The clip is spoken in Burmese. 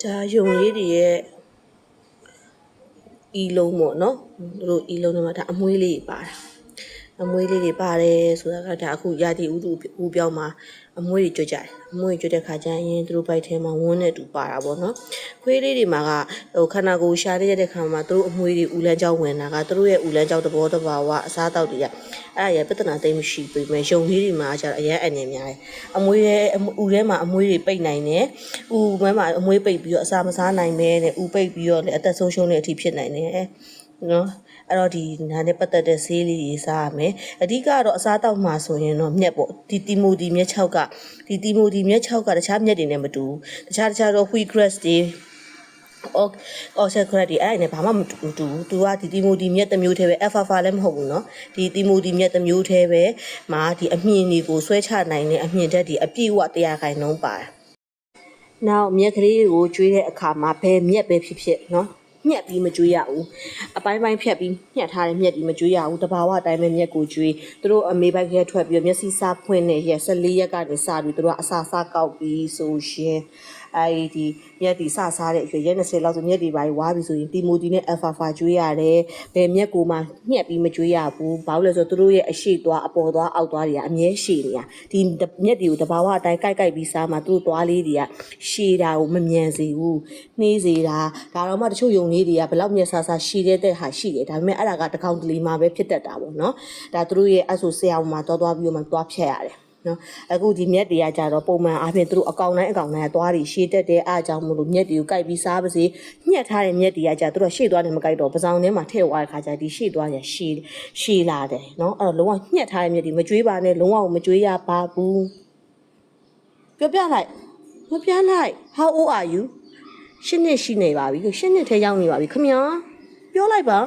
ဒါယုံလေးတွေရဲ့ဤလုံးပေါ့နော်တို့ဤလုံးတွေမှာဒါအမွေးလေးပါတယ်အမွေးလေးတွေပါတယ်ဆိုတာကဒါအခုရာသီဥတုဦးပြောင်းမှာအမွေးတွေကြွကြတယ်အမွေးကြွတဲ့ခါကျရင်တို့ဘိုက်ထဲမှာဝန်းနဲ့တူပါတာပေါ့နော်ခွေးလေးတွေမှာကဟိုခန္ဓာကိုယ်ရှာရတဲ့ခါမှာတို့အမွေးတွေဦးလန်းကြောင်းဝင်တာကတို့ရဲ့ဦးလန်းကြောင်းသဘောတဘာဝအစားတောက်တွေကအဲ့ဒါရပြဿနာသိမ်းမရှိပြီမဲ့ယုံလေးတွေမှာကျတော့အရင်အနေများတယ်အမွေးရဲ့ဦးထဲမှာအမွေးတွေပိတ်နိုင်တယ်ဦးထဲမှာအမွေးပိတ်ပြီးတော့အစာမစားနိုင်မဲနဲ့ဦးပိတ်ပြီးတော့လည်းအသက်ဆုံးရှုံးတဲ့အထိဖြစ်နိုင်တယ်နော်အဲ့တော့ဒီနာနဲ့ပတ်သက်တဲ့ဆေးလေးတွေစားရမယ်အဓိကတော့အစားတောက်မှာဆိုရင်တော့မြက်ပေါ့ဒီတီမိုတီမြက်6ကဒီတီမိုတီမြက်6ကတခြားမြက်တွေနဲ့မတူတခြားတော့ wheat grass တွေဆက်ခရက်ဒီအဲ့ဒါနဲ့ဘာမှမတူဘူးသူကဒီတီမိုတီမြက်တစ်မျိုးတည်းပဲ alfalfa လည်းမဟုတ်ဘူးเนาะဒီတီမိုတီမြက်တစ်မျိုးတည်းပဲမှာဒီအမြင့်တွေကိုဆွဲချနိုင်တဲ့အမြင့်ဓာတ်ဒီအပြည့်အဝ100%ပါတယ်နောက်မြက်ကလေးကိုကျွေးတဲ့အခါမှာဘယ်မြက်ပဲဖြစ်เนาะညက်ပြီးမကျွေးရဘူးအပိုင်းပိုင်းဖြတ်ပြီးညှက်ထားတဲ့မြက်ဒီမကျွေးရဘူးတဘာဝအတိုင်းပဲမြက်ကိုကျွေးသူတို့အမေဘိုက်ခဲထွက်ပြီးမျက်စိစားဖွင့်နေရက်14ရက်ကနေစပြီးသူတို့အစာစားကောက်ပြီးဆိုရှင်အဲဒီမြက်ဒီစစားတဲ့အရွယ်ရက်20လောက်ဆိုမြက်ဒီပါဝါပြီးဆိုရင်တီမိုတီနဲ့အယ်ဖာဖာကျွေးရတယ်ဘယ်မြက်ကိုမှညက်ပြီးမကျွေးရဘူးဘာလို့လဲဆိုတော့သူတို့ရဲ့အရှိသွားအပေါ်သွားအောက်သွားတွေကအမြဲရှည်နေတာဒီမြက်ဒီကိုတဘာဝအတိုင်းကိုက်ပြီးစားမှသူတို့သွားလေးတွေကရှည်တာကိုမမြန်စေဘူးနှေးစေတာဒါတော့မှတချို့ယုံလေးတွေကဘလောက်မြက်ဆာဆာရှည်တဲ့ဟာရှိတယ်ဒါပေမဲ့အဲ့ဒါကတကောင်တလီမှာပဲဖြစ်တတ်တာပေါ့နော်ဒါသူတို့ရဲ့အဆူဆရာမှာသွားပြီးတော့မှသွားဖြတ်ရတယ်နော်အခုဒီမြက်တွေကကြတော့ပုံမှန်အားဖြင့်သူတို့အကောင်တိုင်းကသွားပြီးရှည်တက်တဲ့အားကြောင့်မလို့မြက်တွေကိုကိုက်ပြီးစားပါစေညှက်ထားတဲ့မြက်တွေကကြသူတို့ရှေ့သွားတယ်မကိုက်တော့ပစောင်းထဲမှာထည့်သွားတဲ့ခါကျဒီရှေ့သွားရရှည်လာတယ်နော်အဲ့တော့လုံးဝညှက်ထားတဲ့မြက်တွေမကျွေးပါနဲ့လုံးဝမကျွေးရပါဘူးပြောပြလိုက်မပြလိုက် how old are you 8 နှစ်ရှိနေပါပြီ8 နှစ်ထဲရောက်နေပါပြီခမညာပြောလိုက်ပါ